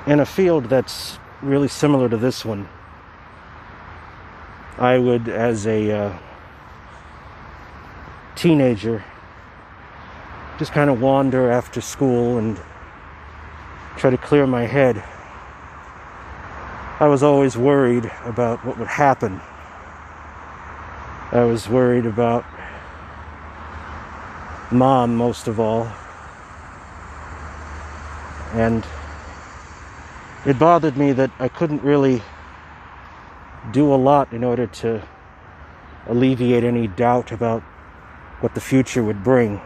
in a field that's really similar to this one. I would, as a teenager, just kind of wander after school and try to clear my head. I was always worried about what would happen. I was worried about Mom most of all. And it bothered me that I couldn't really do a lot in order to alleviate any doubt about what the future would bring.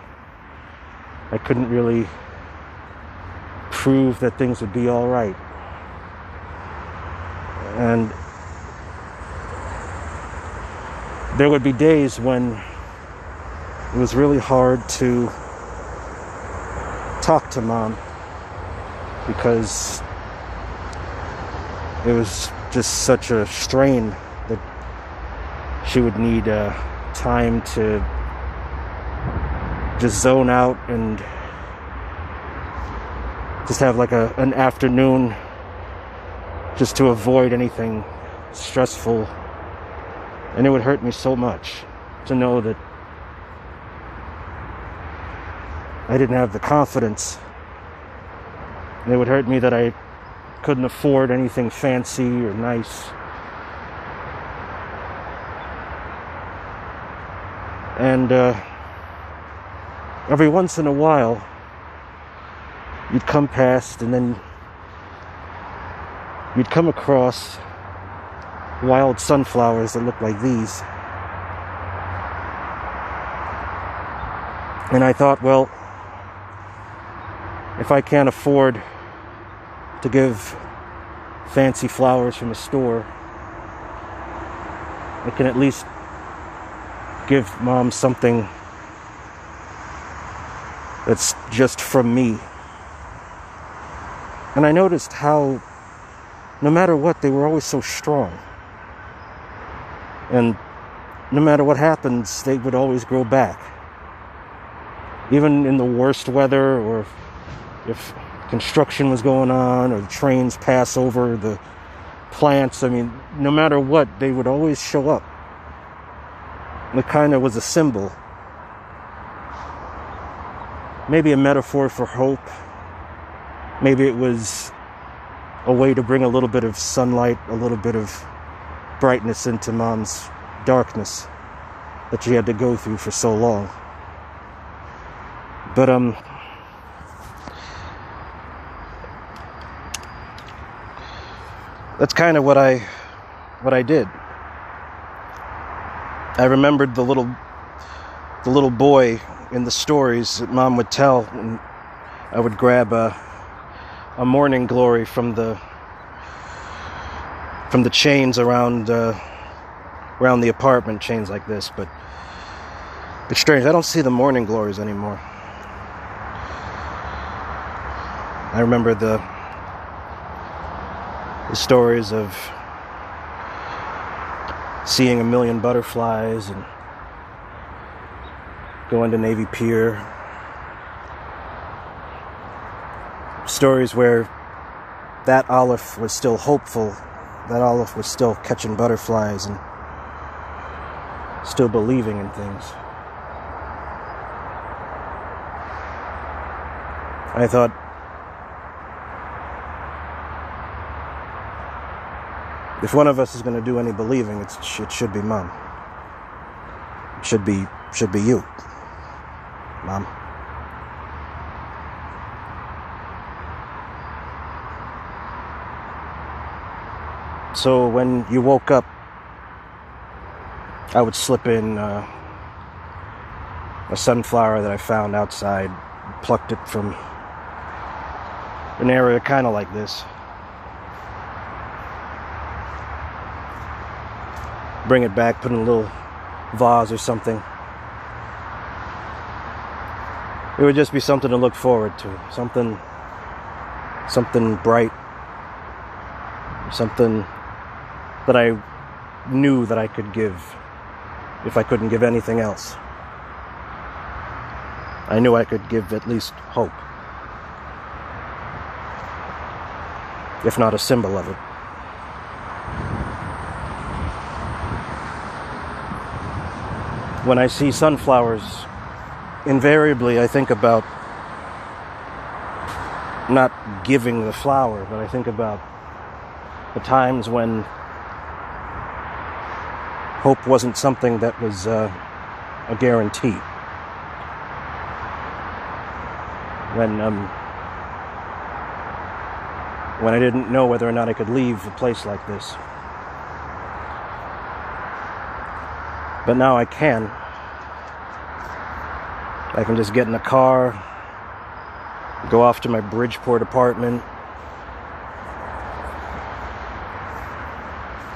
I couldn't really prove that things would be all right. And there would be days when it was really hard to talk to Mom because it was just such a strain that she would need time to just zone out and just have like an afternoon just to avoid anything stressful. And it would hurt me so much to know that I didn't have the confidence. And it would hurt me that I couldn't afford anything fancy or nice. And every once in a while, you'd come past and then you'd come across wild sunflowers that looked like these. And I thought, well, if I can't afford to give fancy flowers from a store, I can at least give Mom something that's just from me. And I noticed how, no matter what, they were always so strong. And no matter what happens, they would always grow back. Even in the worst weather, or if construction was going on, or the trains pass over the plants, I mean, no matter what, they would always show up. It kind of was a symbol. Maybe a metaphor for hope. Maybe it was a way to bring a little bit of sunlight, a little bit of brightness into Mom's darkness that she had to go through for so long. But that's kind of what I did. I remembered the little boy in the stories that Mom would tell, and I would grab a morning glory from the chains around the apartment, chains like this. But it's strange, I don't see the morning glories anymore. I remember the stories of seeing a million butterflies and going to Navy Pier. Stories where that Olive was still hopeful, that Olive was still catching butterflies and still believing in things. I thought, if one of us is going to do any believing, it should be Mom. It should be you, Mom. So when you woke up, I would slip in a sunflower that I found outside, plucked it from an area kind of like this. Bring it back, put in a little vase or something. It would just be something to look forward to, something bright, something that I knew that I could give if I couldn't give anything else. I knew I could give at least hope. if not a symbol of it. When I see sunflowers, invariably I think about not giving the flower, but I think about the times when hope wasn't something that was a guarantee. When I didn't know whether or not I could leave a place like this. But now I can. I can just get in a car, go off to my Bridgeport apartment,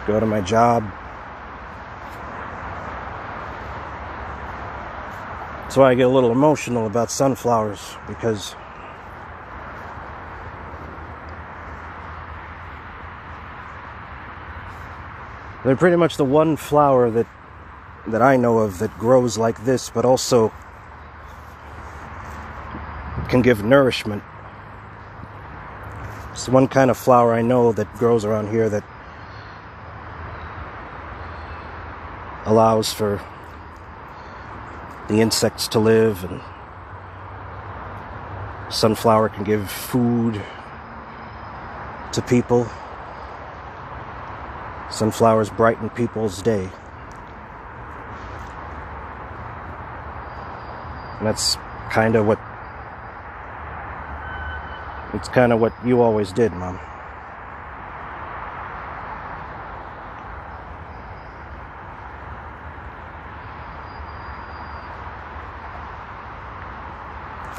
go to my job. That's why I get a little emotional about sunflowers, because they're pretty much the one flower that I know of that grows like this, but also can give nourishment. It's the one kind of flower I know that grows around here that allows for the insects to live, and sunflower can give food to people. Sunflowers brighten people's day. And that's kind of what you always did, Mom.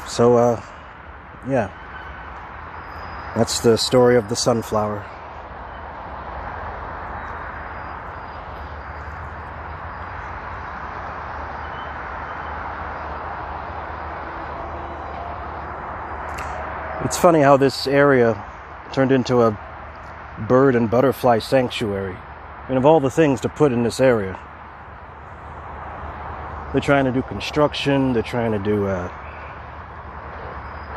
So, yeah. That's the story of the sunflower. It's funny how this area turned into a bird and butterfly sanctuary. And of all the things to put in this area, they're trying to do construction, they're trying to do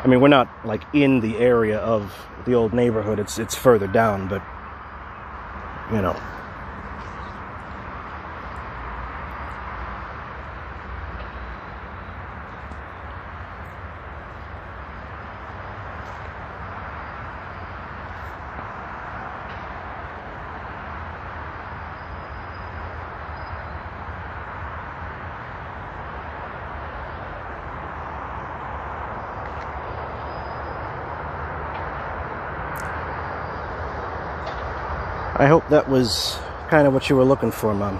I mean, we're not like in the area of the old neighborhood, it's further down, but you know. I hope that was kind of what you were looking for, Mom.